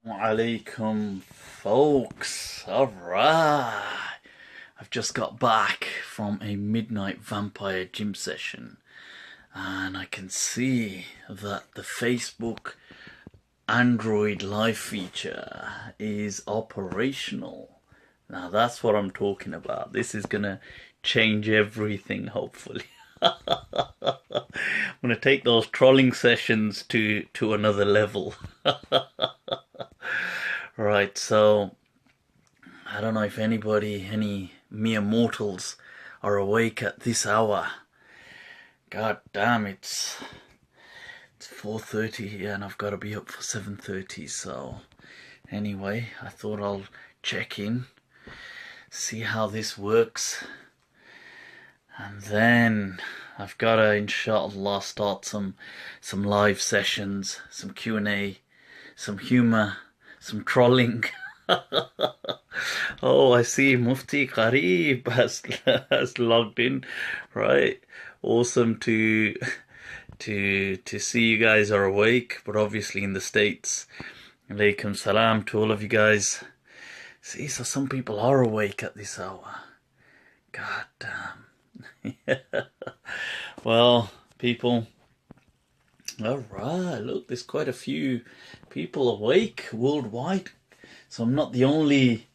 Alaikum, folks. Alright. I've just got back from a midnight vampire gym session and I can see that the Facebook Android live feature is operational. Now that's what I'm talking about. This is gonna change everything, hopefully. I'm gonna take those trolling sessions to another level. Right, so I don't know if any mere mortals are awake at this hour. God damn, it's 4:30 here and I've got to be up for 7:30. So anyway, I thought I'll check in, see how this works, and then I've got to inshallah start some live sessions, some Q&A, some humor, some trolling. Oh, I see Mufti Qarib has logged in, right? Awesome to see you guys are awake, but obviously in the States. Alaikum salam to all of you guys. See, so some people are awake at this hour. God damn. Well, people. Alright, look, there's quite a few people awake worldwide. So I'm not the only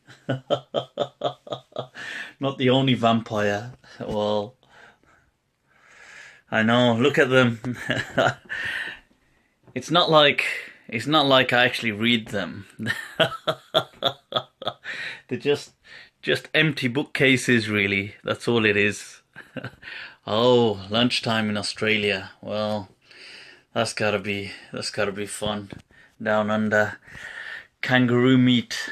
not the only vampire. Well, I know, look at them. It's not like I actually read them. They're just empty bookcases, really. That's all it is. Oh, lunchtime in Australia. Well, that's gotta be fun. Down under, kangaroo meat.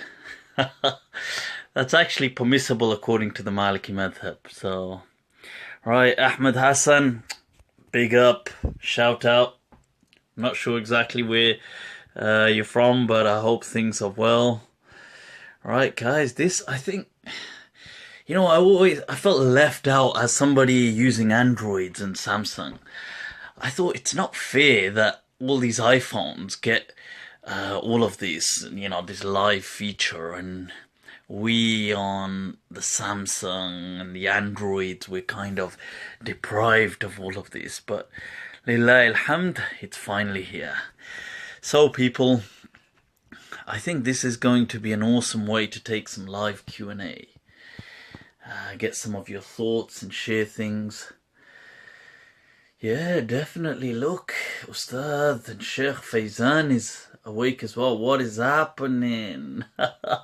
That's actually permissible according to the Maliki madhab. So, right, Ahmed Hassan, big up, shout out. I'm not sure exactly where you're from, but I hope things are well. Right, guys, this, I think, you know, I felt left out as somebody using Androids and Samsung. I thought it's not fair that all these iPhones get all of this, you know, this live feature, and we on the Samsung and the Androids, we're kind of deprived of all of this. But Lillahi alhamd, it's finally here. So people, I think this is going to be an awesome way to take some live Q&A. Get some of your thoughts and share things. Yeah, definitely. Look, Ustad and Sheikh Faizan is awake as well. What is happening? I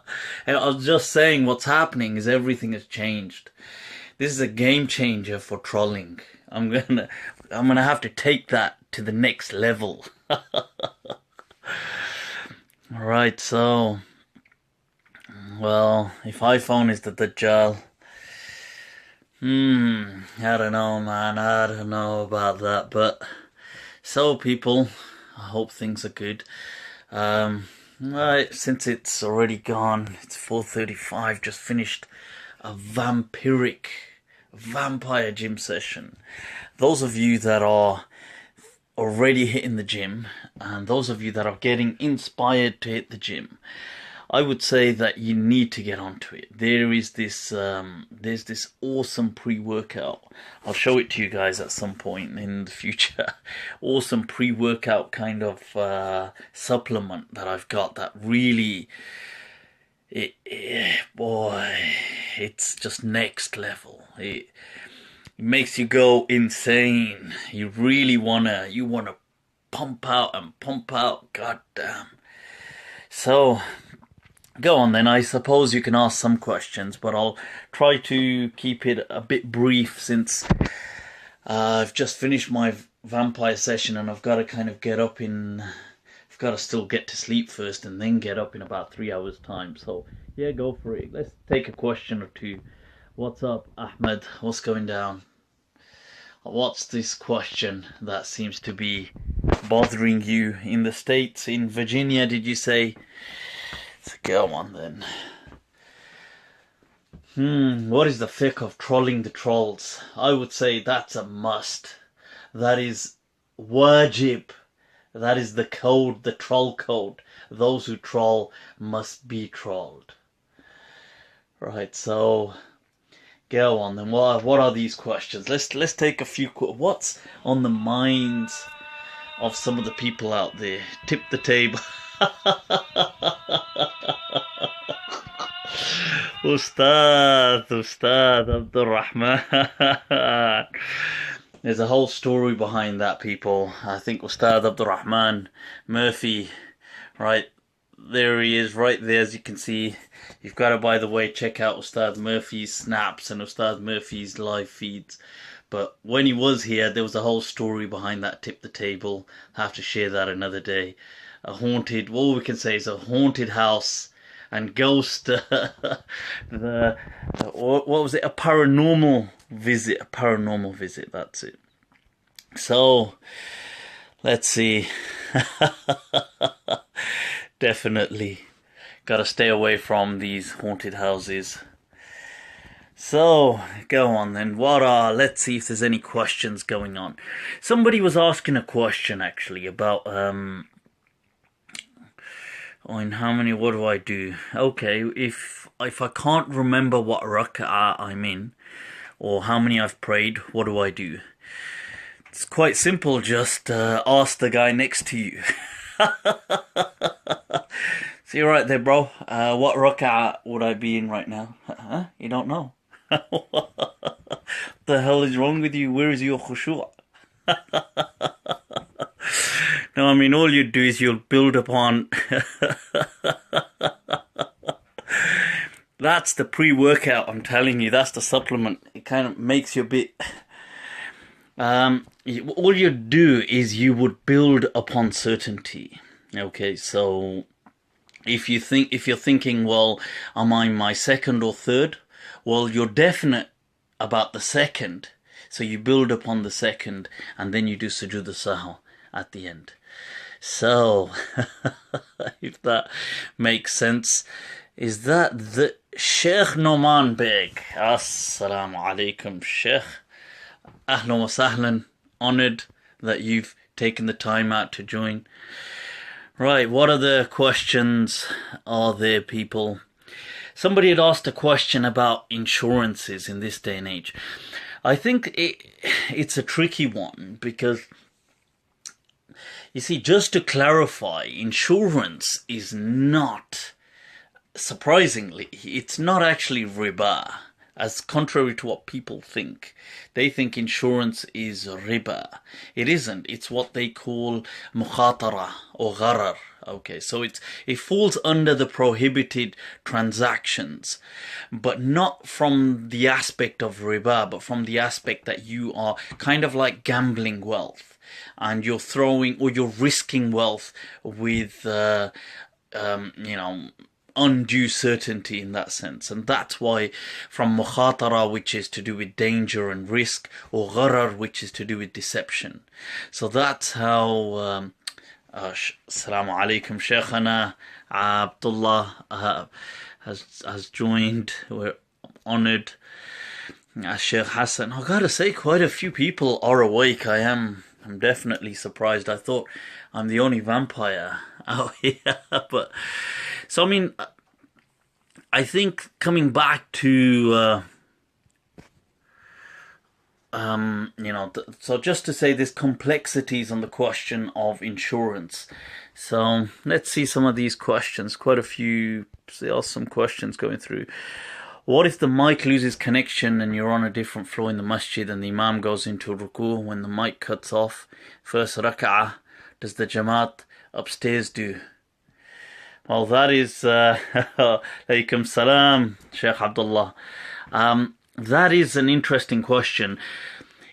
was just saying what's happening is everything has changed. This is a game changer for trolling. I'm gonna have to take that to the next level. Alright, so, well, if iPhone is the Dajjal, I don't know, man. I don't know about that. But so, people, I hope things are good. Right, since it's already gone, it's 4:35. Just finished a vampire gym session. Those of you that are already hitting the gym, and those of you that are getting inspired to hit the gym, I would say that you need to get onto it. There is this, there's this awesome pre-workout. I'll show it to you guys at some point in the future. Awesome pre-workout kind of supplement that I've got that really, boy, it's just next level. It makes you go insane. You really wanna pump out and pump out. God damn. So, go on then, I suppose you can ask some questions, but I'll try to keep it a bit brief since I've just finished my vampire session and I've got to kind of I've got to still get to sleep first and then get up in about 3 hours time. So yeah, go for it. Let's take a question or two. What's up, Ahmed? What's going down? What's this question that seems to be bothering you in the States? In Virginia, did you say? So go on then. What is the fiqh of trolling the trolls? I would say that's a must. That is wajib. That is the code, the troll code. those who troll must be trolled. Right, so go on then. What are these questions? Let's take a few. What's on the minds of some of the people out there? Tip the table. Ustad Abdul Rahman. There's a whole story behind that, people. I think Ustad Abdul Rahman Murphy, right there he is, right there, as you can see. You've got to, by the way, check out Ustad Murphy's snaps and Ustad Murphy's live feeds. But when he was here, there was a whole story behind that tip the table. I have to share that another day. A haunted, what we can say is a haunted house and ghost. What was it? A paranormal visit. A paranormal visit. That's it. So, let's see. Definitely gotta stay away from these haunted houses. So, go on then. Let's see if there's any questions going on. Somebody was asking a question actually about, on what do I do? Okay, if I can't remember what raka'ah I'm in, or how many I've prayed, what do I do? It's quite simple, just ask the guy next to you. See you right there, bro. What raka'ah would I be in right now? Huh? You don't know? What the hell is wrong with you? Where is your khushu'? No, I mean, all you do is you'll build upon... That's the pre-workout, I'm telling you. That's the supplement. It kind of makes you a bit... all you do is you would build upon certainty. Okay, so if you're thinking, well, am I my second or third? Well, you're definite about the second, so you build upon the second, and then you do sujood as-sahw at the end. So, if that makes sense, is that the Sheikh Noman Beg? Assalamu alaikum, Sheikh. Ahlan wa sahlan. Honored that you've taken the time out to join. Right, what other questions are there, people? Somebody had asked a question about insurances in this day and age. I think it's a tricky one because, you see, just to clarify, insurance is not, surprisingly, it's not actually riba. As contrary to what people think. They think insurance is riba. It isn't. It's what they call mukhatara or gharar. Okay, so it falls under the prohibited transactions, but not from the aspect of riba, but from the aspect that you are kind of like gambling wealth, and you're throwing or you're risking wealth with, undue certainty in that sense. And that's why from mukhatara, which is to do with danger and risk, or gharar, which is to do with deception. So that's how Assalamu alaikum, Shaykhana Abdullah has joined. We're honored. Shaykh Hassan, I gotta say, quite a few people are awake. I'm definitely surprised. I thought I'm the only vampire out here. But so, I mean, I think coming back to, so just to say there's complexities on the question of insurance. So let's see some of these questions. Quite a few, there are some questions going through. What if the mic loses connection and you're on a different floor in the masjid and the imam goes into ruku? When the mic cuts off, first raka'ah, does the jamaat upstairs do? Well, that is, alaykum salam, Sheikh Abdullah. That is an interesting question.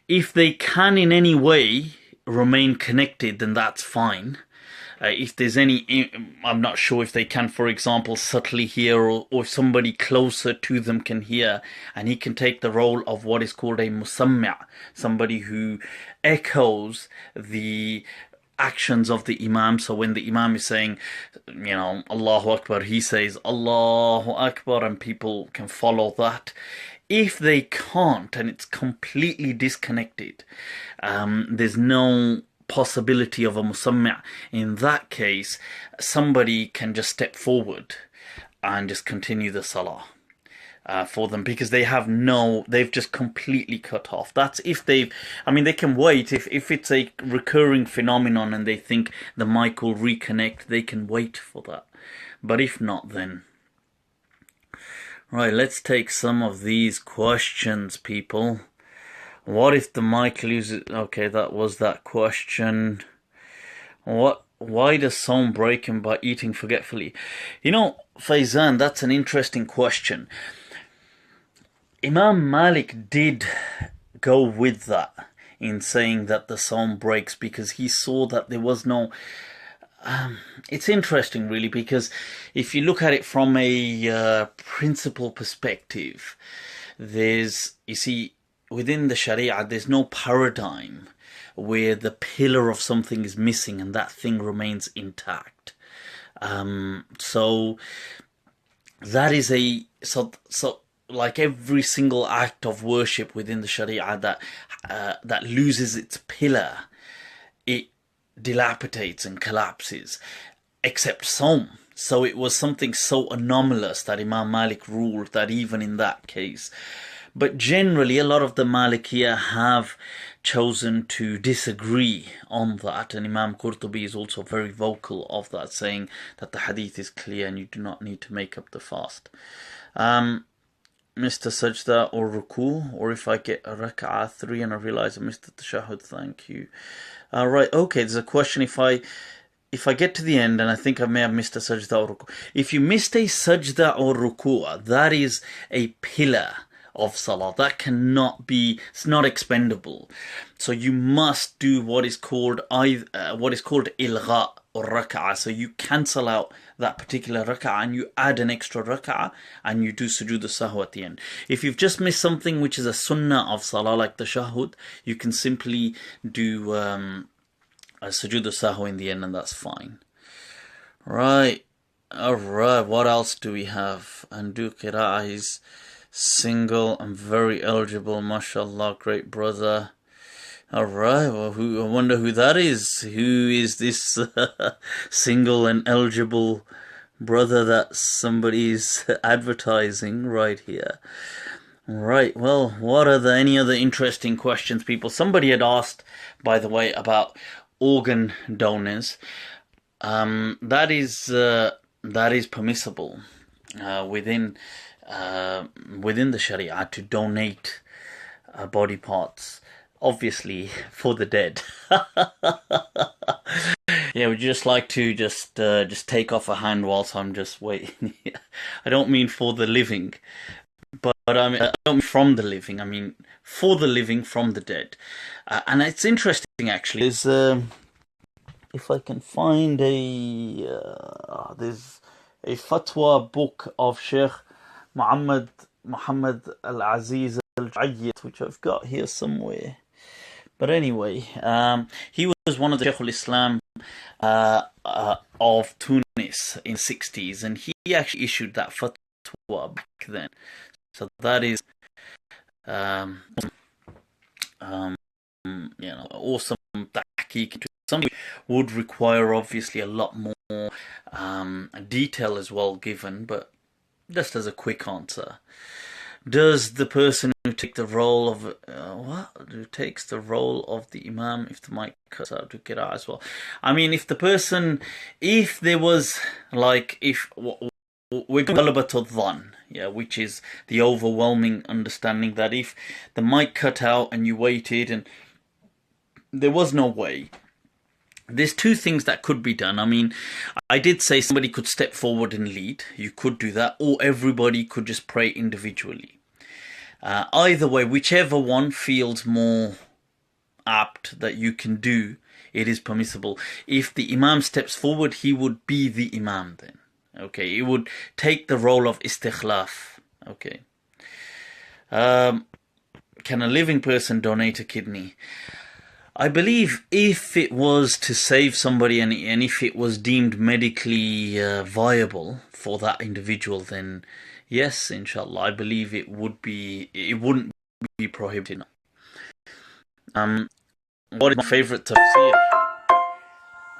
If they can in any way remain connected, then that's fine. If there's any, I'm not sure if they can, for example, subtly hear, or somebody closer to them can hear, and he can take the role of what is called a musammi', somebody who echoes the actions of the imam. So when the imam is saying, Allahu Akbar, he says Allahu Akbar, and people can follow that. If they can't, and it's completely disconnected, there's no possibility of a musammi', in that case, somebody can just step forward and just continue the salah for them, because they've just completely cut off. That's if they can wait. If it's a recurring phenomenon and they think the mic will reconnect, they can wait for that. But if not, then... Right, let's take some of these questions, people. What if the mic loses... Okay, that was that question. Why does someone break him by eating forgetfully? Faizan, that's an interesting question. Imam Malik did go with that in saying that the psalm breaks, because he saw that there was no... it's interesting, really, because if you look at it from a principle perspective, you see, within the Sharia, there's no paradigm where the pillar of something is missing and that thing remains intact. So that is so like every single act of worship within the Sharia that loses its pillar, it dilapidates and collapses, except Sawm. So it was something so anomalous that Imam Malik ruled that even in that case. But generally, a lot of the Malikiyah have chosen to disagree on that, and Imam Qurtubi is also very vocal of that, saying that the hadith is clear and you do not need to make up the fast. Mr. Sajda or ruku, or if I get a raka'ah 3 and I realize I missed the tashahhud, thank you. Right, okay, there's a question if I get to the end and I think I may have missed a sajda or ruku. If you missed a sajda or ruku, that is a pillar of salah. That cannot be, it's not expendable. So you must do what is called ilgha or raka'ah. So you cancel out that particular raka'ah and you add an extra raka'ah and you do sujood al-sahw at the end. If you've just missed something which is a sunnah of salah, like the tashahhud, you can simply do a sujood al-sahw in the end, and that's fine. Right. Alright, what else do we have? And do qira'ah is single and very eligible, mashallah, great brother. Alright, well, I wonder who that is. Who is this single and eligible brother that somebody's advertising right here? Right, well, what are any other interesting questions, people? Somebody had asked, by the way, about organ donors. That is permissible within the Sharia to donate body parts, obviously for the dead. Yeah, would you just like to just take off a hand whilst I'm just waiting? I don't mean for the living, but I don't mean from the living. I mean for the living from the dead. And it's interesting, actually. There's if I can find there's a fatwa book of Sheikh Muhammad al-Aziz al-Ayyat, which I've got here somewhere. But anyway, he was one of the Shaykh al-Islam of Tunis in the 60s, and he actually issued that fatwa back then. So that is awesome tahqiq. Something would require obviously a lot more detail as well given, but just as a quick answer, does the person who takes the role of the imam, if the mic cuts out, to get out as well? I mean, if there was like, if we're ghalabatul dhann, which is the overwhelming understanding that if the mic cut out and you waited and there was no way. There's two things that could be done. I mean, I did say somebody could step forward and lead. You could do that, or everybody could just pray individually. Either way, whichever one feels more apt that you can do, it is permissible. If the imam steps forward, he would be the imam then. Okay, he would take the role of istikhlaf. Okay. Can a living person donate a kidney? I believe if it was to save somebody and if it was deemed medically viable for that individual, then yes, inshallah, I believe it wouldn't be prohibited. What is my favorite tafseer?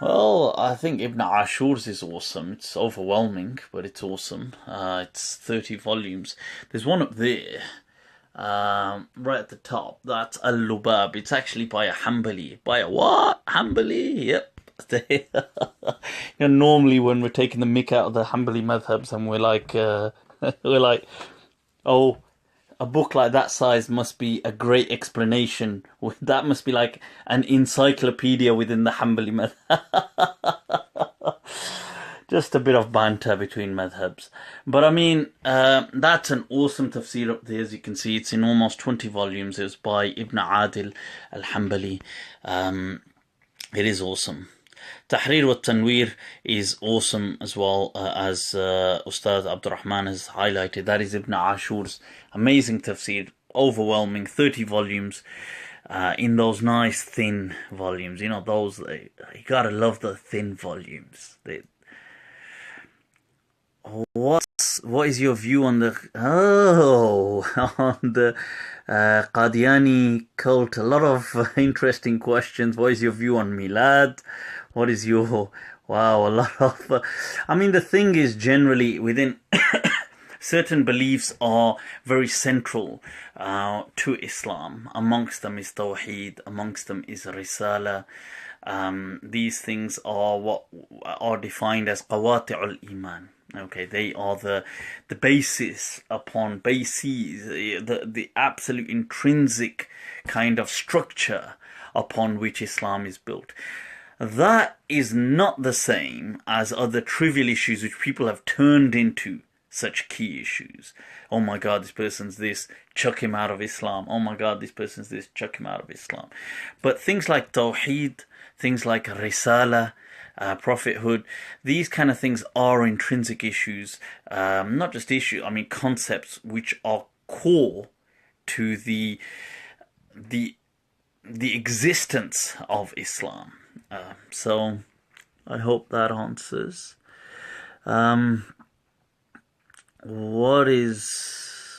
Well, I think Ibn Ashur's is awesome. It's overwhelming, but it's awesome. It's 30 volumes. There's one up there, right at the top. That's Al-Lubab. It's actually by a Hanbali. By a what? Hanbali? Yep. Normally when we're taking the mick out of the Hanbali madhabs and we're like, we're like, oh, a book like that size must be a great explanation. That must be like an encyclopedia within the Hanbali madhab. Just a bit of banter between madhabs. But I mean, that's an awesome tafseer up there. As you can see, it's in almost 20 volumes. It was by Ibn Adil al-Hanbali. It is awesome. Tahrir wa Tanweer is awesome as well, as Ustad Abdurrahman has highlighted. That is Ibn Ashur's amazing tafsir, overwhelming, 30 volumes, in those nice thin volumes. You know, those, you gotta love the thin volumes. What is your view on the on the Qadiani cult? A lot of interesting questions. What is your view on milad? What is your wow? A lot of. I mean, the thing is, generally within certain beliefs are very central to Islam. Amongst them is Tawheed. Amongst them is Risala. These things are what are defined as qawati'ul iman. Okay, they are the basis upon bases, the absolute intrinsic kind of structure upon which Islam is built. That is not the same as other trivial issues which people have turned into such key issues. Oh my God, this person's this, chuck him out of Islam. Oh my God, this person's this, chuck him out of Islam. But things like Tawheed, things like Risala, prophethood, these kind of things are intrinsic issues, not just issues, I mean concepts which are core to the existence of Islam. So I hope that answers. What is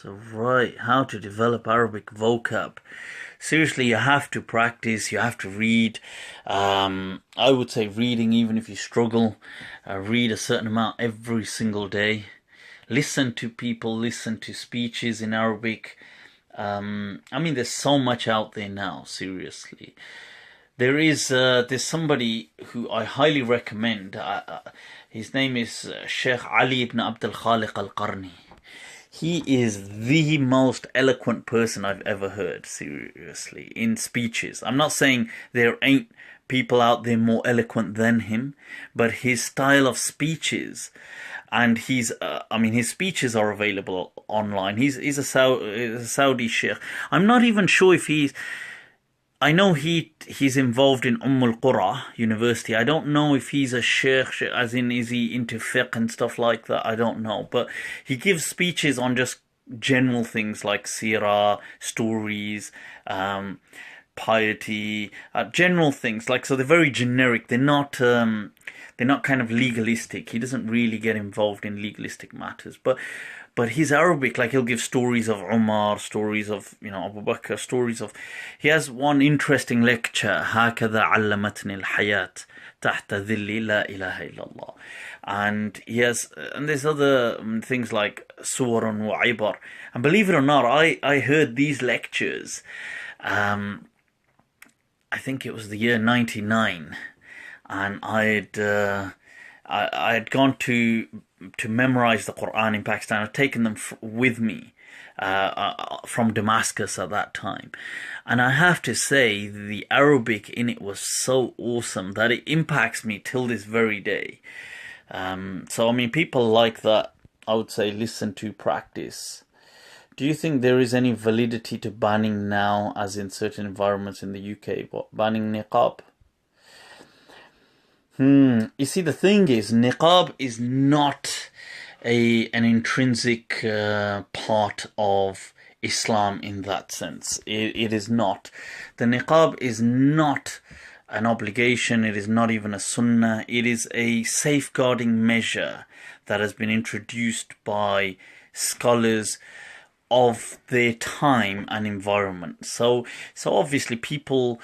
right? How to develop Arabic vocab? Seriously, you have to practice, you have to read. I would say reading, even if you struggle, read a certain amount every single day. Listen to people, listen to speeches in Arabic. I mean, there's so much out there now, seriously. There's somebody who I highly recommend. His name is Sheikh Ali ibn Abdul Khaliq al-Qarni. He is the most eloquent person I've ever heard, seriously, in speeches. I'm not saying there ain't people out there more eloquent than him, but his style of speeches, and his speeches are available online. He's a Saudi sheikh. I'm not even sure if I know he's involved in al-Qura University. I don't know if he's a sheikh, as in is he into fiqh and stuff like that. I don't know. But he gives speeches on just general things like seerah, stories, piety, general things. So they're very generic. They're not kind of legalistic. He doesn't really get involved in legalistic matters. But his Arabic, he'll give stories of Umar, stories of, Abu Bakr, stories of... He has one interesting lecture, هَكَذَا عَلَّمَتْنِي الْحَيَاةِ تَحْتَ ذِلِّ لَا إِلَهَ إِلَّا اللَّهِ. And there's other things like Suwarun wa Ibar. And believe it or not, I heard these lectures, I think it was the year 99, and I had gone to memorize the Qur'an in Pakistan. I'd taken them with me from Damascus at that time. And I have to say, the Arabic in it was so awesome that it impacts me till this very day. So, I mean, people like that, I would say, listen to, practice. Do you think there is any validity to banning now, as in certain environments in the UK? What, banning niqab? You see, the thing is, niqab is not an intrinsic part of Islam in that sense. It is not. The niqab is not an obligation. It is not even a sunnah. It is a safeguarding measure that has been introduced by scholars of their time and environment. So obviously people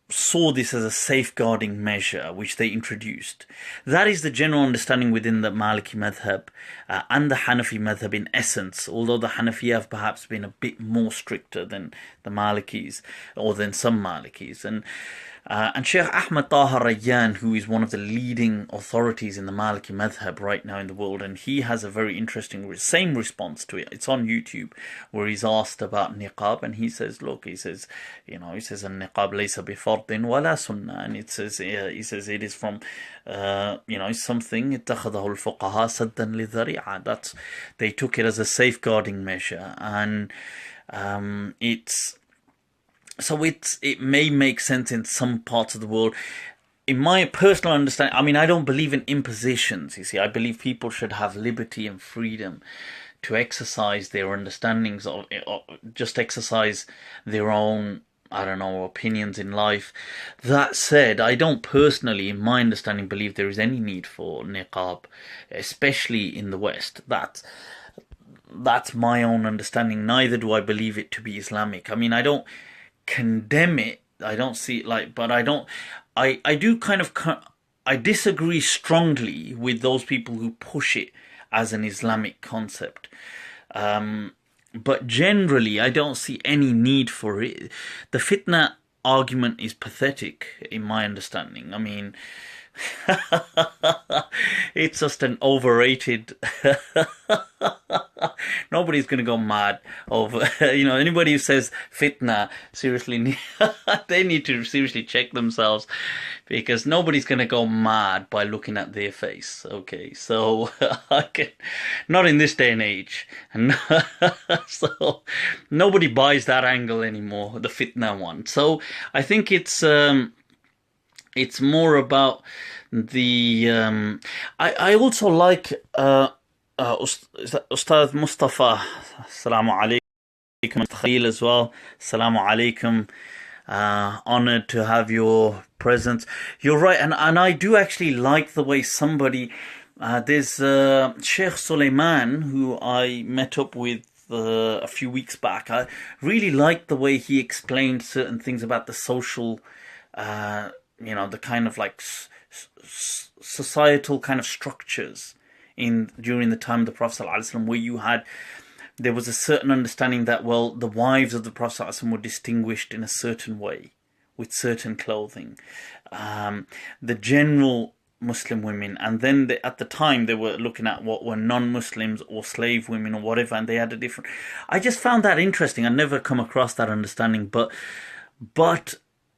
saw this as a safeguarding measure which they introduced. That is the general understanding within the Maliki madhab and the Hanafi madhab in essence, although the Hanafi have perhaps been a bit more stricter than the Malikis, or than some Malikis. And Sheikh Ahmad Taha Rayyan, who is one of the leading authorities in the Maliki madhab right now in the world, and he has a very interesting same response to it. It's on YouTube, where he's asked about niqab, and he says, look, he says, an-niqab laysa bi fardin wala sunnah, and it says, he says it is from, it's something ittakhadahu al-fuqaha saddan li-dhari'a. That's, they took it as a safeguarding measure, and it may make sense in some parts of the world. In my personal understanding, I mean, I don't believe in impositions, you see. I believe people should have liberty and freedom to exercise their understandings of it, or just exercise their own, I don't know, opinions in life. That said, I don't personally, in my understanding, believe there is any need for niqab, especially in the West. That's my own understanding. Neither do I believe it to be Islamic. I mean, I don't condemn it. I don't see it like, but I disagree strongly with those people who push it as an Islamic concept. But generally, I don't see any need for it. The fitna argument is pathetic, in my understanding. I mean, it's just an overrated. Nobody's going to go mad over, anybody who says fitna, seriously, they need to seriously check themselves, because nobody's going to go mad by looking at their face. Okay, so not in this day and age. And so nobody buys that angle anymore, the fitna one. So I think it's more about the. I also like Ustad Mustafa. Assalamu alaikum. Khalil as well. Assalamu alaikum. Honored to have your presence. You're right, and I do actually like the way somebody. There's Sheikh Suleiman, who I met up with a few weeks back. I really liked the way he explained certain things about the social. The kind of like societal kind of structures during the time of the Prophet ﷺ, where there was a certain understanding that, well, the wives of the Prophet ﷺ were distinguished in a certain way, with certain clothing. The general Muslim women, and then at the time they were looking at what were non-Muslims or slave women or whatever, and they had a different. I just found that interesting. I'd never come across that understanding, but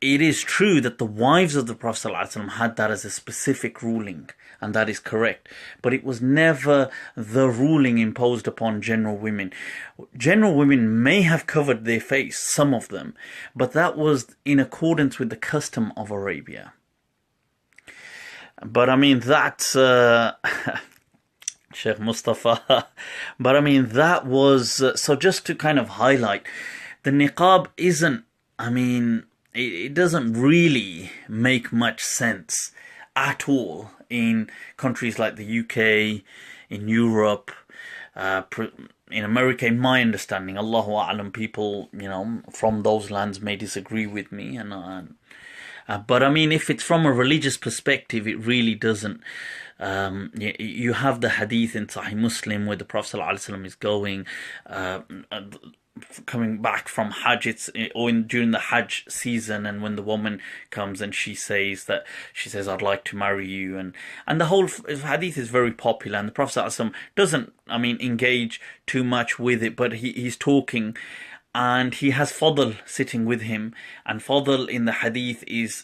it is true that the wives of the Prophet ﷺ had that as a specific ruling, and that is correct. But it was never the ruling imposed upon general women. General women may have covered their face, some of them, but that was in accordance with the custom of Arabia. But I mean, that's Sheikh Mustafa. But I mean, that was so. Just to kind of highlight, the niqab isn't. I mean, it doesn't really make much sense at all in countries like the UK, in Europe, in America. In my understanding, Allahu A'lam, people from those lands may disagree with me, but I mean, if it's from a religious perspective, it really doesn't. You have the hadith in Sahih Muslim where the Prophet ﷺ is going. Coming back from Hajj, during the Hajj season, and when the woman comes and she says, I'd like to marry you, and the whole hadith is very popular, and the Prophet ﷺ doesn't, engage too much with it, but he's talking, and he has Fadl sitting with him, and Fadl in the hadith is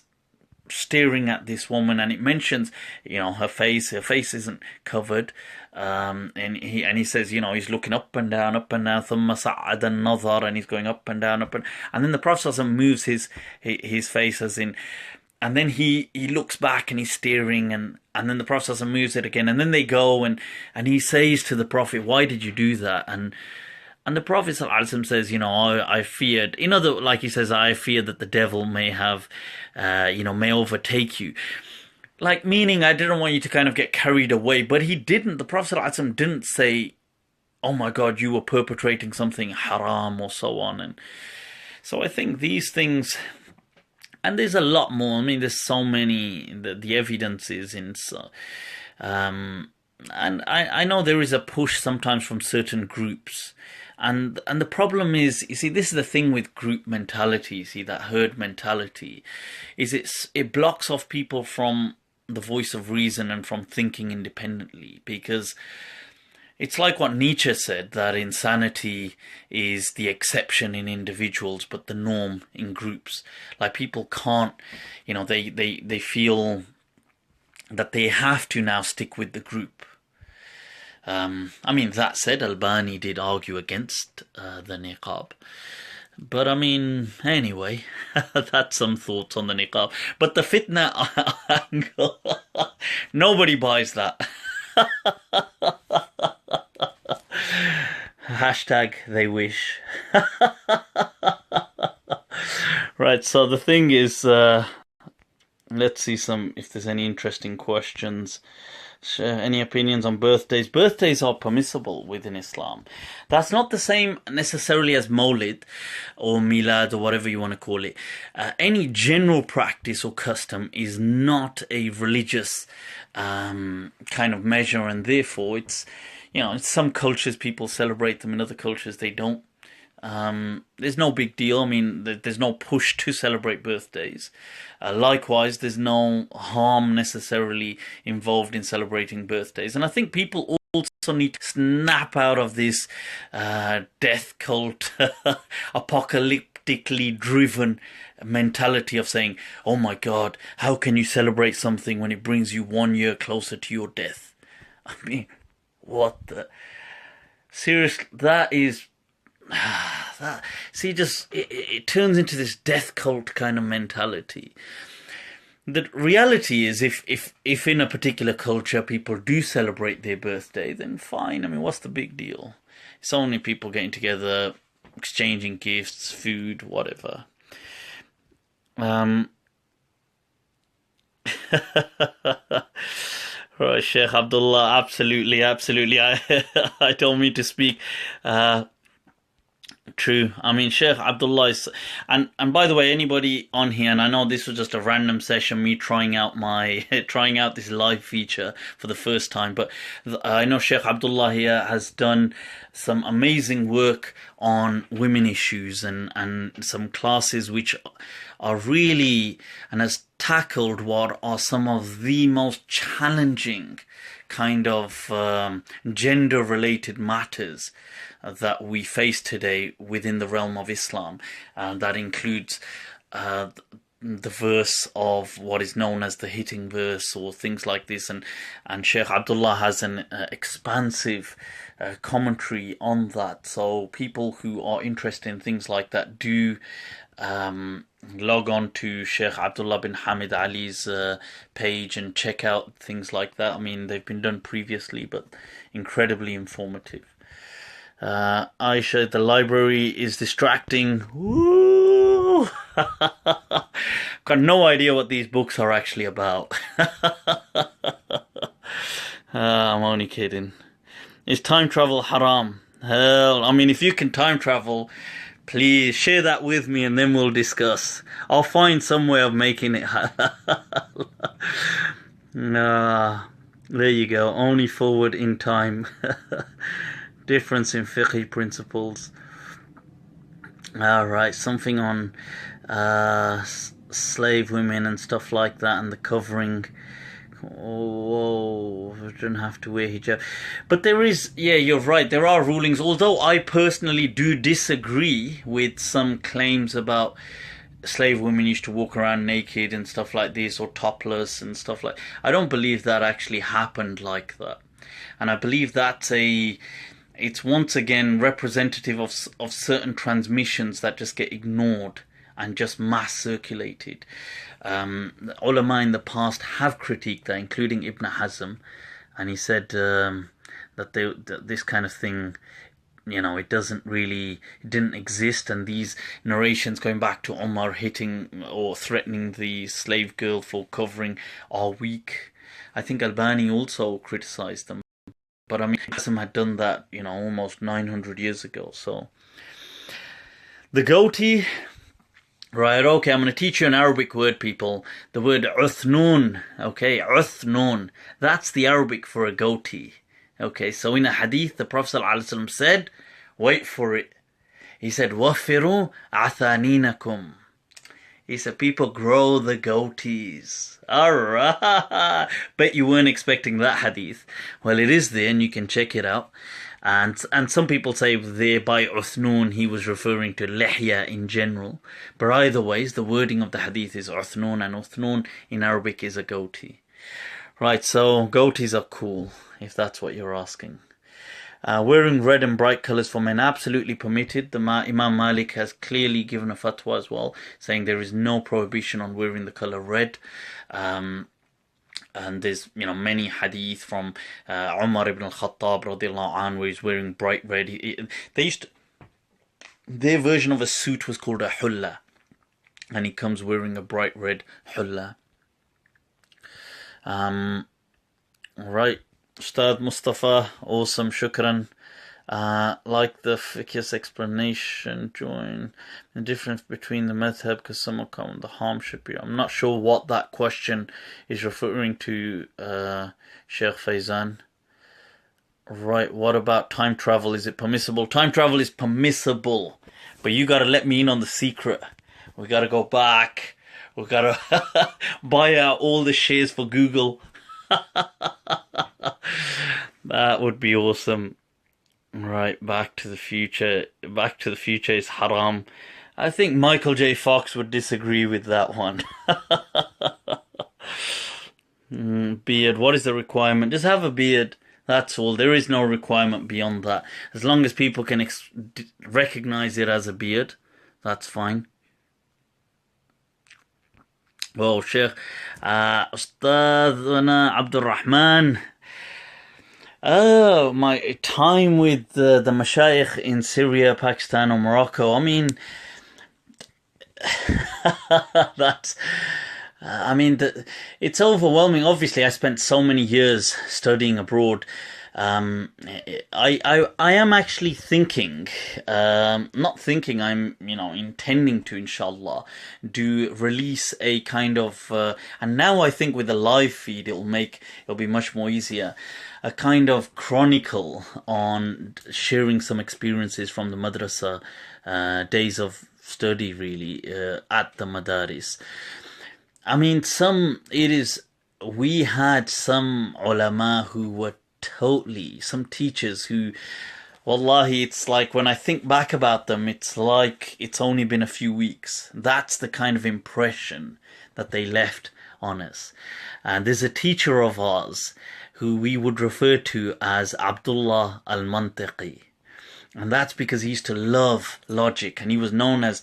staring at this woman, and it mentions, her face isn't covered, and he says, he's looking up and down, ثُمَّ صَعَّدَ النَّظَرَ, and he's going up and down, and then the Prophet moves his face as in, and then he looks back and he's staring, and then the Prophet moves it again, and then they go, and he says to the Prophet, why did you do that? And the Prophet ﷺ says, I feared, like he says, I fear that the devil may have, may overtake you. Like, meaning, I didn't want you to kind of get carried away, but he didn't. The Prophet ﷺ didn't say, oh my God, you were perpetrating something haram or so on. And so I think these things, And there's a lot more. I mean, there's so many. The evidence is in so. And I know there is a push sometimes from certain groups. And the problem is, you see, this is the thing with group mentality, you see, that herd mentality, is it blocks off people from the voice of reason and from thinking independently, because it's like what Nietzsche said, that insanity is the exception in individuals, but the norm in groups. Like, people can't, they feel that they have to now stick with the group. I mean, that said, Albani did argue against the niqab. But I mean, anyway, that's some thoughts on the niqab. But the fitna angle, nobody buys that. Hashtag they wish. Right, so the thing is, let's see if there's any interesting questions. Any opinions on birthdays? Birthdays are permissible within Islam. That's not the same necessarily as Mawlid or milad or whatever you want to call it. Any general practice or custom is not a religious kind of measure, and therefore it's, in some cultures people celebrate them, in other cultures they don't. There's no big deal. I mean, there's no push to celebrate birthdays. Likewise, there's no harm necessarily involved in celebrating birthdays. And I think people also need to snap out of this death cult, apocalyptically driven mentality of saying, oh my God, how can you celebrate something when it brings you 1 year closer to your death? I mean, what the... Seriously, that is... it turns into this death cult kind of mentality. The reality is, if in a particular culture people do celebrate their birthday, then fine. I mean, what's the big deal? It's only people getting together, exchanging gifts, food, whatever. Right, Sheikh Abdullah, absolutely. I don't mean to speak. True. I mean, Sheikh Abdullah is, and by the way, anybody on here, and I know this was just a random session, me trying out this live feature for the first time, but I know Sheikh Abdullah here has done some amazing work on women issues and some classes which are really, and has tackled what are some of the most challenging kind of gender-related matters that we face today within the realm of Islam. That includes the verse of what is known as the hitting verse or things like this. And Sheikh Abdullah has an expansive commentary on that. So people who are interested in things like that do log on to Sheikh Abdullah bin Hamid Ali's page and check out things like that. I mean, they've been done previously, but incredibly informative. Aisha, the library is distracting. Woo! Got no idea what these books are actually about. I'm only kidding. Is time travel haram? Hell, I mean, if you can time travel, please share that with me and then we'll discuss. I'll find some way of making it halal. Nah, there you go. Only forward in time. Difference in fiqh principles. Alright, something on slave women and stuff like that, and the covering. Oh, I don't have to wear hijab. But there is, yeah, you're right, there are rulings, although I personally do disagree with some claims about slave women used to walk around naked and stuff like this, or topless and stuff like. I don't believe that actually happened like that. And I believe that's it's once again representative of certain transmissions that just get ignored and just mass circulated. Ulama in the past have critiqued that, including Ibn Hazm, and he said that this kind of thing, it didn't exist, and these narrations going back to Omar hitting or threatening the slave girl for covering are weak. I think Albani also criticized them. But I mean, Qasim had done that, almost 900 years ago. So the goatee, Right, okay, I'm going to teach you an Arabic word, people. The word uthnun, okay, uthnun. That's the Arabic for a goatee. Okay, so in a hadith, the Prophet ﷺ said, wait for it. He said, وَفِّرُوا عَثَانِينَكُمْ. He said, people grow the goatees. Alright. Bet you weren't expecting that hadith. Well, it is there and you can check it out. And some people say there by Uthnun he was referring to lihya in general. But either ways, the wording of the hadith is Uthnun, and Uthnun in Arabic is a goatee. Right, so goatees are cool, if that's what you're asking. Wearing red and bright colours for men, absolutely permitted. The Imam Malik has clearly given a fatwa as well, saying there is no prohibition on wearing the colour red. And there's, many hadith from Umar ibn al-Khattab radiallahu anhu where he's wearing bright red. Their version of a suit was called a hulla, and he comes wearing a bright red hulla. Right, Ustad Mustafa, awesome, shukran. Like the fiqh's explanation, join the difference between the madhab, because some will come, the harm should be. I'm not sure what that question is referring to, Sheikh Faizan. Right, what about time travel? Is it permissible? Time travel is permissible, but you gotta let me in on the secret. We gotta go back. We gotta buy out all the shares for Google. That would be awesome. Right, Back to the Future. Back to the Future is haram. I think Michael J. Fox would disagree with that one. Beard. What is the requirement? Just have a beard. That's all. There is no requirement beyond that. As long as people can recognize it as a beard, that's fine. Well, Sheikh, Ustadhana Abdul Rahman. Oh, my time with the mashayikh in Syria, Pakistan, or Morocco. I mean, that's. It's overwhelming. Obviously, I spent so many years studying abroad. I am actually thinking, not thinking, I'm, intending to, inshallah, release a kind of, and now I think with the live feed, it'll be much more easier, a kind of chronicle on sharing some experiences from the madrasa, days of study, really, at the madaris. I mean, we had some ulama who were some teachers who, wallahi, it's like when I think back about them, it's like it's only been a few weeks. That's the kind of impression that they left on us. And there's a teacher of ours who we would refer to as Abdullah al-Mantiqi. And that's because he used to love logic, and he was known as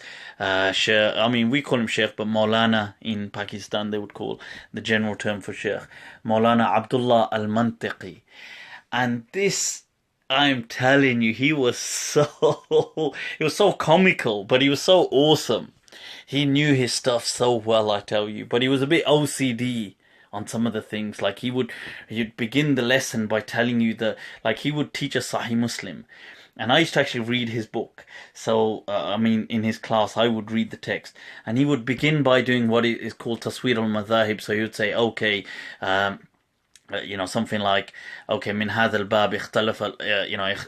Sheikh. I mean, we call him Sheikh, but Maulana in Pakistan they would call the general term for Sheikh, Maulana Abdullah al-Mantiqi. And this, I'm telling you, he was so comical, but he was so awesome. He knew his stuff so well, I tell you, but he was a bit OCD on some of the things. Like he'd begin the lesson by telling you he would teach us Sahih Muslim. And I used to actually read his book. So, in his class, I would read the text. And he would begin by doing what is called taswir al-madhahib. So he would say, okay, something like, okay, من هذا الباب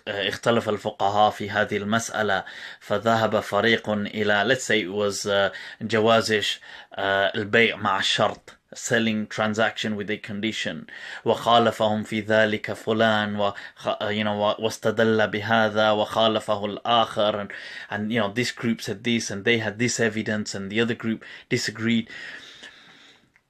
اختلف الفقهاء في هذه المسألة فذهب فريق إلى, let's say it was جواز البيع مع الشرط, selling transaction with a condition, وخالفهم في ذلك فلان واستدل بهذا وخالفه الآخر, and this group said this and they had this evidence and the other group disagreed.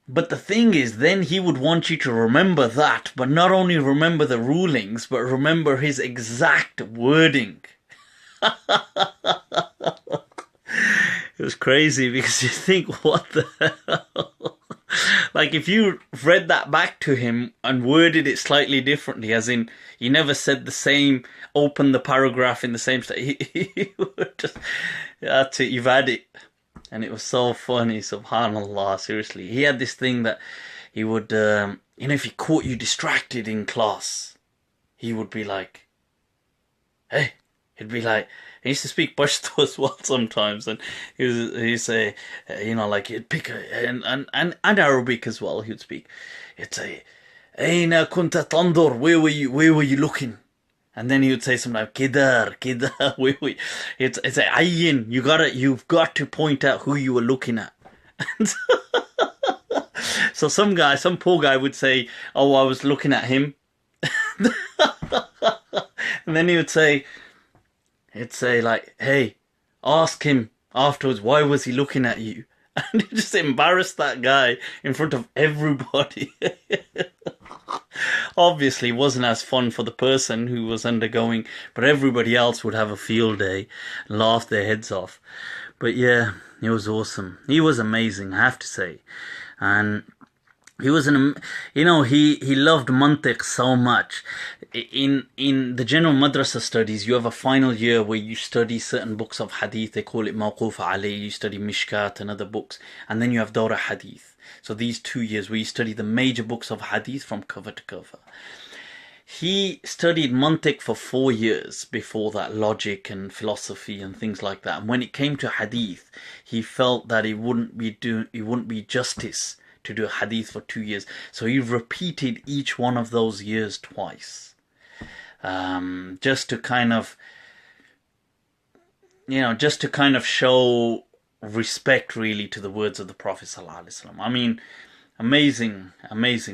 But the thing is, then he would want you to remember that, but not only remember the rulings, but remember his exact wording. It was crazy because you think, what the hell? Like, if you read that back to him and worded it slightly differently, as in, he never said the same, opened the paragraph in the same state, he would just, that's it, you've had it. And it was so funny, subhanallah, seriously. He had this thing that he would, if he caught you distracted in class, he would be like, hey, He'd be like, he used to speak Pashto as well sometimes, and he'd say, like he'd pick and Arabic as well. He'd speak. He'd say, "Aina kunta tandur? Where were you looking?" And then he would say something like, "Kidar, kidar, where were you?" It's a ayin. You've got to point out who you were looking at. So some poor guy would say, "Oh, I was looking at him," and then he'd say like, "Hey, ask him afterwards, why was he looking at you?" And he just embarrassed that guy in front of everybody. Obviously, it wasn't as fun for the person who was undergoing, but everybody else would have a field day, laugh their heads off. But yeah, it was awesome. He was amazing, I have to say. And he was he loved mantiq so much. In the general madrasa studies, you have a final year where you study certain books of hadith. They call it mawquf alayh. You study mishkat and other books, and then you have dawra hadith. So these 2 years where you study the major books of hadith from cover to cover. He studied mantiq for 4 years before that, logic and philosophy and things like that. And when it came to hadith, he felt that it wouldn't be justice to do a hadith for 2 years. So he repeated each one of those years twice. Just to kind of show respect really to the words of the Prophet ﷺ. I mean, amazing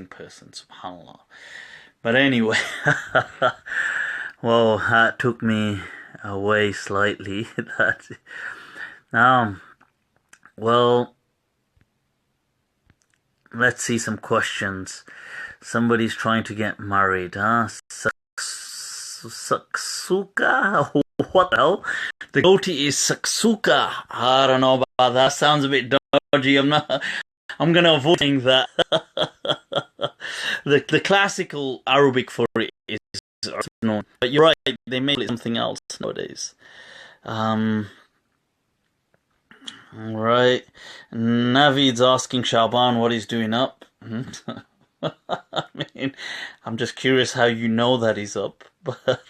person, subhanAllah. But anyway, well, that took me away slightly. Well, let's see some questions. Somebody's trying to get married, huh? Saksuka? What the hell? The goatee is saksuka. I don't know about that. Sounds a bit dodgy. I'm gonna avoid saying that. The classical Arabic for it is known, but you're right. They make it something else nowadays. All right. Navid's asking Shaban what he's doing up. I mean, I'm just curious how you know that he's up. But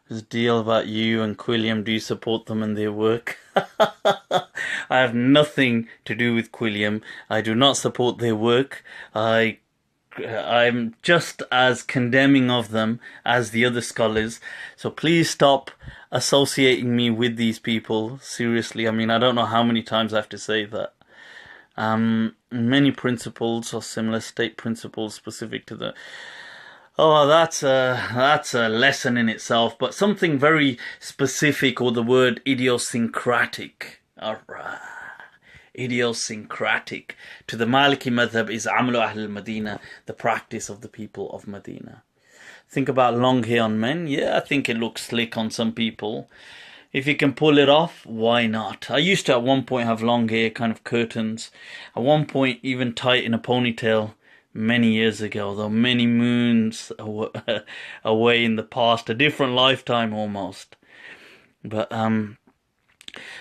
this deal about you and Quilliam, do you support them in their work? I have nothing to do with Quilliam. I do not support their work. I'm just as condemning of them as the other scholars. So please stop associating me with these people. Seriously, I mean, I don't know how many times I have to say that. Many principles or similar state principles specific to the... Oh, that's a lesson in itself, but something very specific, or the word idiosyncratic. Alright. Idiosyncratic to the Maliki madhab is amalu ahl al-Madina, the practice of the people of Medina. Think about long hair on men. Yeah, I think it looks slick on some people. If you can pull it off, why not? I used to at one point have long hair, kind of curtains. At one point even tight in a ponytail many years ago, though many moons away in the past, a different lifetime almost. But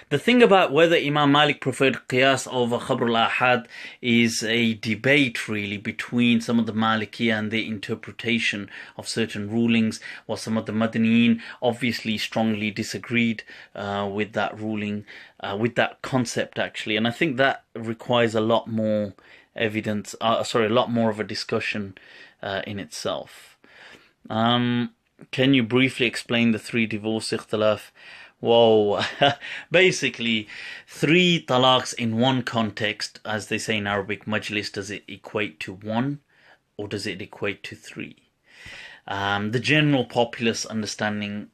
the thing about whether Imam Malik preferred qiyas over khabr al-ahad is a debate really between some of the Maliki and their interpretation of certain rulings, while some of the Madaniyin obviously strongly disagreed with that ruling, with that concept actually. And I think that requires a lot more evidence, a lot more of a discussion in itself. Can you briefly explain the 3 divorce ikhtilaf? Whoa, basically 3 talaqs in one context, as they say in Arabic, majlis, does it equate to 1 or does it equate to 3? The general populace understanding,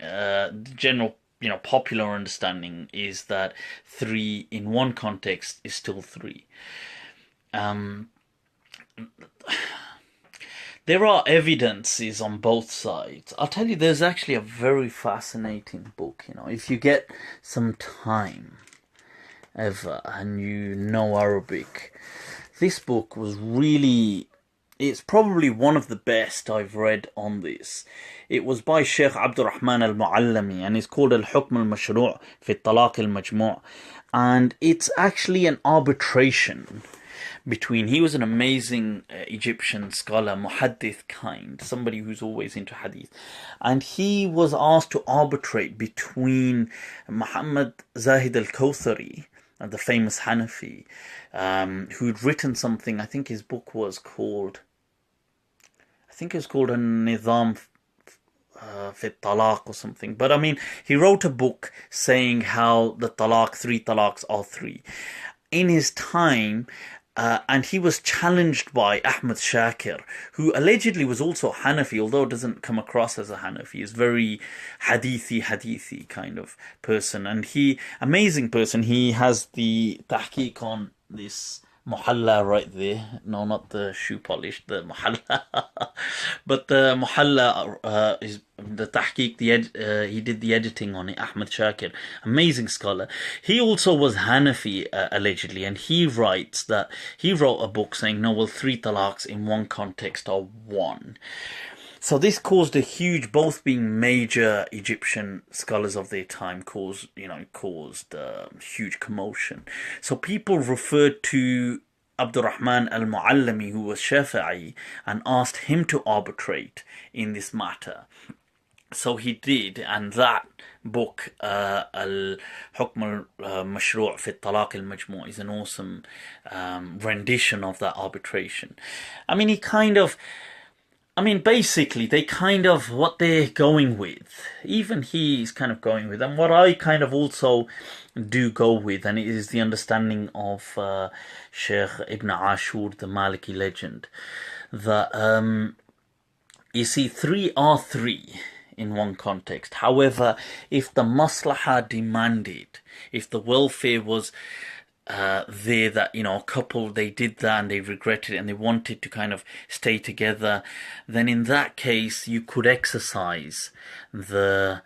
popular understanding is that 3 in one context is still 3. There are evidences on both sides. I'll tell you, there's actually a very fascinating book, if you get some time ever and you know Arabic. This book was really, it's probably one of the best I've read on this. It was by Sheikh Abdurrahman al-Muallami and it's called Al-Hukm al-Mashru' fi Talaq al-Majmu'. And it's actually an arbitration between. He was an amazing Egyptian scholar, muhaddith kind, somebody who's always into hadith, and he was asked to arbitrate between Muhammad Zahid al-Kawthari, the famous Hanafi, who'd written something. I think his book was called, a Nizam fi talaq or something. But I mean, he wrote a book saying how the three talaqs are three. In his time, and he was challenged by Ahmad Shakir, who allegedly was also Hanafi, although it doesn't come across as a Hanafi. He's very hadithi kind of person. And amazing person, he has the tahqiq on this Muhalla right there. No, not the shoe polish, the Muhalla. But the Muhalla is the tahqiq, he did the editing on it, Ahmad Shakir. Amazing scholar. He also was Hanafi, allegedly, and he writes that he wrote a book saying, no, well, three talaqs in one context are one. So this caused a huge, both being major Egyptian scholars of their time, caused huge commotion. So people referred to Abdurrahman al-Muallami, who was Shafi'i, and asked him to arbitrate in this matter. So he did, and that book, Al-Hukm al-Mashru' fi Talaq al-Majmu' is an awesome rendition of that arbitration. I mean, basically, what they're going with, even he's kind of going with, and what I kind of also do go with, and it is the understanding of Sheikh Ibn Ashur, the Maliki legend, that, you see, three are three in one context. However, if the maslahah demanded, if the welfare was there, that a couple, they did that and they regretted it and they wanted to kind of stay together, then in that case you could exercise the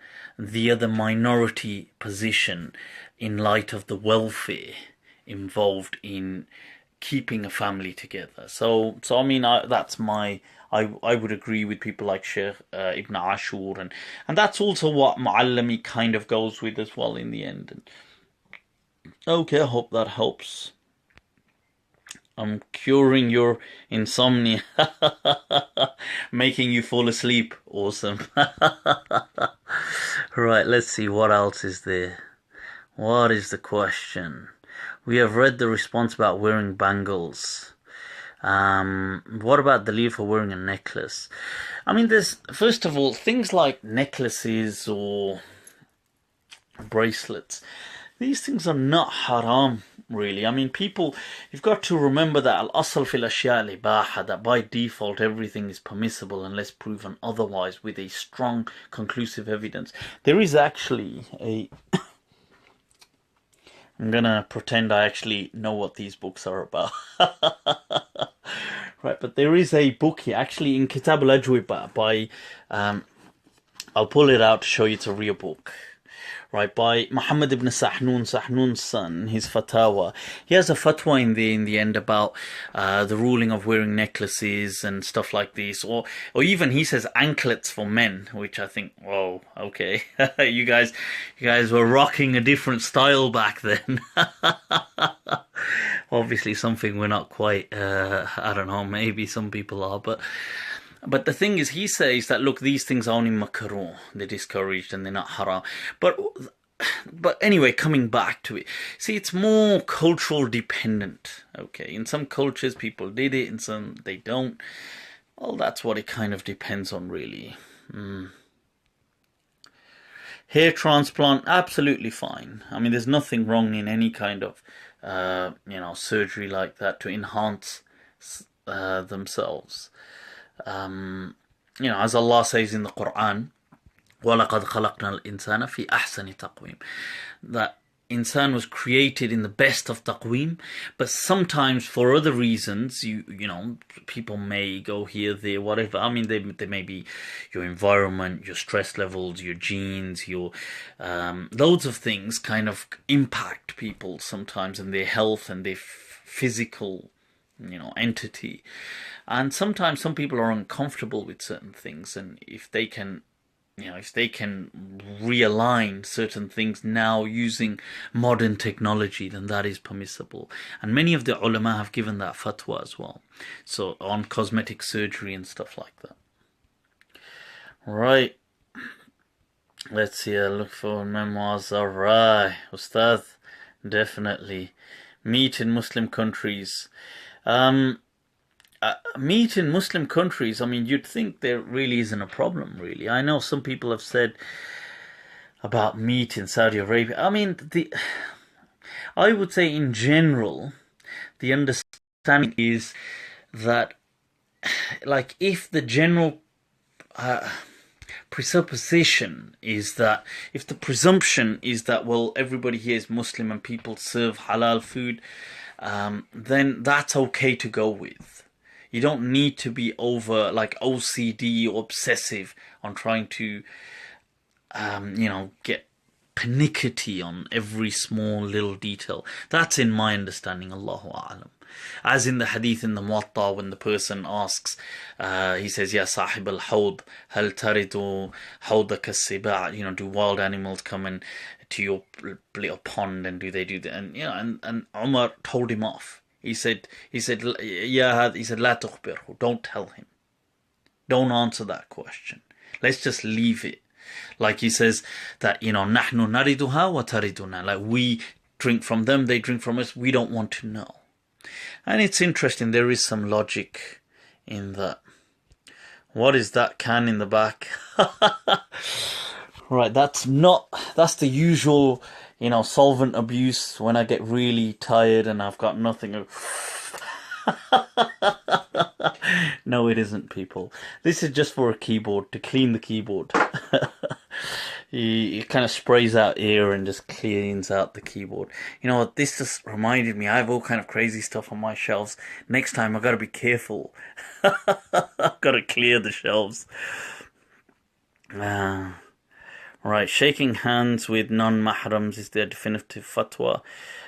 other minority position in light of the welfare involved in keeping a family together. So I mean, that's my. I would agree with people like Sheikh Ibn Ashur, and that's also what Muallami kind of goes with as well in the end. And, okay, I hope that helps. I'm curing your insomnia. Making you fall asleep. Awesome. Right, let's see what else is there. What is the question? We have read the response about wearing bangles. What about the daleel for wearing a necklace? I mean, there's, first of all, things like necklaces or bracelets. These things are not haram, really. I mean, you've got to remember that al-asl fil ashya al-ibaha, that by default everything is permissible unless proven otherwise with a strong conclusive evidence. There is actually I'm gonna pretend I actually know what these books are about. Right, but there is a book here, actually in Kitab al-Ajwiba by, I'll pull it out to show you it's a real book. Right, by Muhammad ibn Sahnun's son, his fatwa. He has a fatwa in the end about the ruling of wearing necklaces and stuff like this, or even he says anklets for men, which I think, whoa, okay, you guys were rocking a different style back then. Obviously, something we're not quite. I don't know. Maybe some people are, But the thing is, he says that, look, these things are only makruh, they're discouraged and they're not haram. But anyway, coming back to it, see, it's more cultural dependent. Okay, in some cultures people did it, in some they don't. Well, that's what it kind of depends on, really. Hair transplant, absolutely fine. I mean, there's nothing wrong in any kind of surgery like that to enhance themselves. As Allah says in the Qur'an, وَلَقَدْ خَلَقْنَا الْإِنسَانَ فِي أَحْسَنِ تَقْوِيمٍ, that insan was created in the best of taqweem, but sometimes for other reasons, people may go here, there, whatever. I mean, they may be your environment, your stress levels, your genes, your loads of things kind of impact people sometimes and their health and their physical entity. And sometimes some people are uncomfortable with certain things, and if they can if they can realign certain things now using modern technology, then that is permissible. And many of the ulama have given that fatwa as well. So on cosmetic surgery and stuff like that. Right. Let's see, look for memoirs. Alright, Ustad, definitely. Meat in Muslim countries. Meat in Muslim countries, I mean, you'd think there really isn't a problem, really. I know some people have said about meat in Saudi Arabia. I mean, I would say in general, the understanding is that, like, if the general presupposition is that, if the presumption is that, well, everybody here is Muslim and people serve halal food, then that's okay to go with. You don't need to be over, like, OCD or obsessive on trying to, get pernickety on every small little detail. That's in my understanding, Allahu A'lam. As in the hadith in the Muwatta, when the person asks, he says, Ya sahib al-hawd, hal taridu hawdaka as-siba', do wild animals come in to your little pond, and do they do that? And, and Umar told him off. He said, La tukhbirhu, don't tell him. Don't answer that question. Let's just leave it. Like he says that, nahnu nariduha wa tariduna. Like, we drink from them, they drink from us, we don't want to know. And it's interesting, there is some logic in that. What is that can in the back? Right, that's the usual, solvent abuse when I get really tired and I've got nothing. No, it isn't, people. This is just for a keyboard, to clean the keyboard. It kind of sprays out air and just cleans out the keyboard. You know what, this just reminded me, I have all kind of crazy stuff on my shelves. Next time I've got to be careful. I've got to clear the shelves. Right, shaking hands with non-mahrams is the definitive fatwa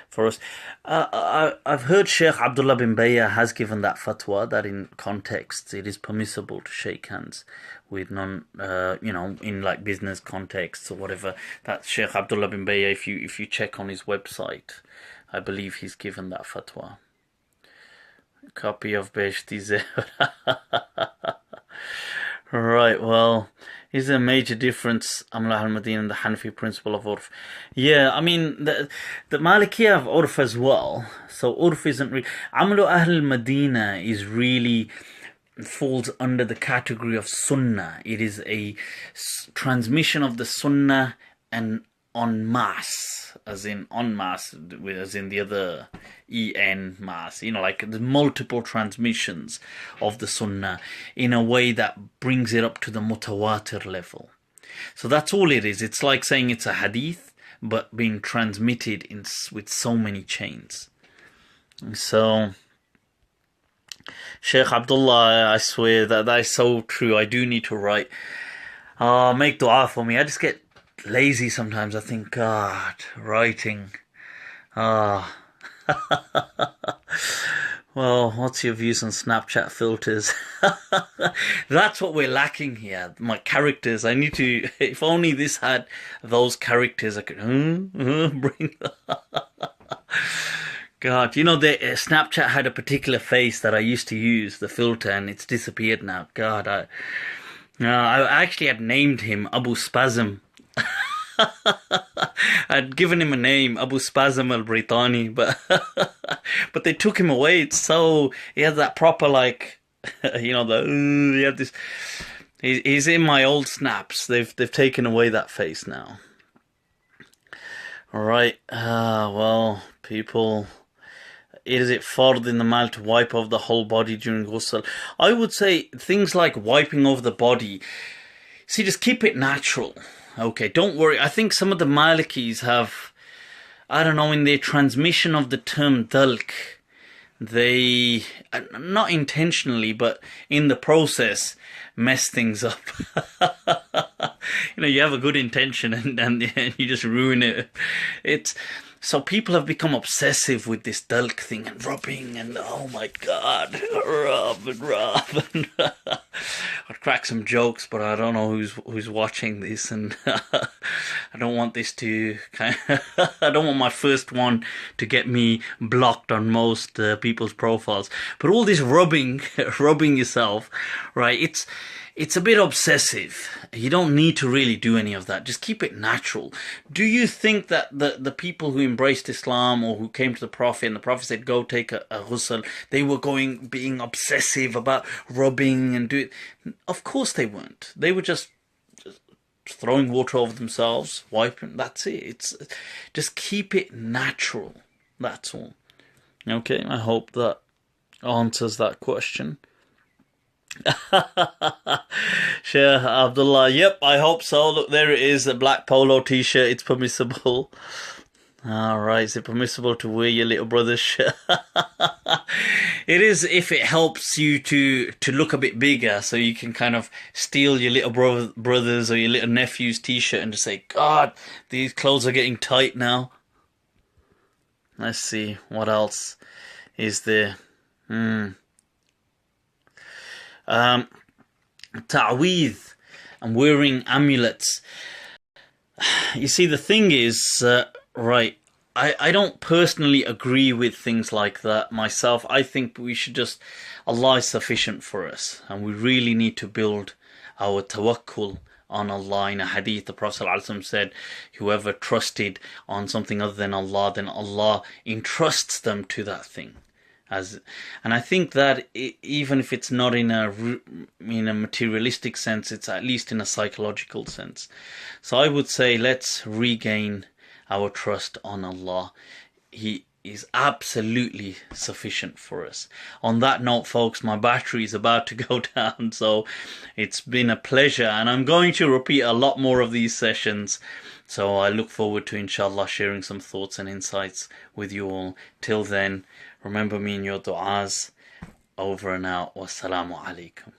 for us. I've heard Sheikh Abdullah bin Bayya has given that fatwa, that in context it is permissible to shake hands with in like business contexts or whatever. That's Sheikh Abdullah bin Bayya. If you check on his website, I believe he's given that fatwa. Copy of Behshti Zehra. Right, well, is there a major difference, Amla al-Madin, and the Hanafi principle of Urf? Yeah, I mean, the Maliki have Urf as well. So Urf isn't really... Amlu Ahl al-Madina is really... falls under the category of Sunnah. It is a transmission of the Sunnah and en masse, as in en masse, as in the other en masse, like the multiple transmissions of the Sunnah in a way that brings it up to the mutawatir level. So that's all it is. It's like saying it's a hadith, but being transmitted with so many chains. So, Sheikh Abdullah, I swear that is so true. I do need to write. Make dua for me. I just get lazy sometimes. I think, God, writing. Well, what's your views on Snapchat filters? That's what we're lacking here. My characters. I need to. If only this had those characters, I could bring that. God, the Snapchat had a particular face that I used to use, the filter, and it's disappeared now. God, I actually had named him Abu Spasm. I'd given him a name, Abu Spasm al-Britani, but they took him away. He has that proper, like, he had this. He's in my old snaps. They've taken away that face now. All right. Well, people. Is it fard in the mal to wipe off the whole body during ghusl? I would say things like wiping over the body. See, just keep it natural. Okay, don't worry. I think some of the Malikis have, I don't know, in their transmission of the term dalq, they, not intentionally, but in the process, mess things up. You have a good intention and you just ruin it. So people have become obsessive with this dalq thing and rubbing and, oh my God, rub and rub. I'd crack some jokes, but I don't know who's watching this, and I don't want this to I don't want my first one to get me blocked on most people's profiles. But all this rubbing, rubbing yourself, right? It's a bit obsessive. You don't need to really do any of that. Just keep it natural. Do you think that the people who embraced Islam or who came to the Prophet and the Prophet said, go take a ghusl, they were being obsessive about rubbing and do it? Of course they weren't. They were just throwing water over themselves, wiping. That's it. It's just keep it natural. That's all. Okay, I hope that answers that question. Sheikh Abdullah, yep, I hope so. Look, there it is, a black polo t-shirt. It's permissible. Alright, is it permissible to wear your little brother's shirt? It is, if it helps you to look a bit bigger, so you can kind of steal your little brother's or your little nephew's t-shirt and just say, God, these clothes are getting tight now. Let's see, what else is there? Ta'weed and wearing amulets. You see, the thing is, right, I don't personally agree with things like that myself. I think we should just, Allah is sufficient for us, and we really need to build our tawakkul on Allah. In a hadith, the Prophet ﷺ said, whoever trusted on something other than Allah, then Allah entrusts them to that thing. And I think that even if it's not in a materialistic sense, it's at least in a psychological sense. So I would say let's regain our trust on Allah. He is absolutely sufficient for us. On that note, folks, my battery is about to go down, so it's been a pleasure, and I'm going to repeat a lot more of these sessions. So I look forward to, inshallah, sharing some thoughts and insights with you all. Till then, remember me in your du'as. Over and out. Wassalamu alaikum.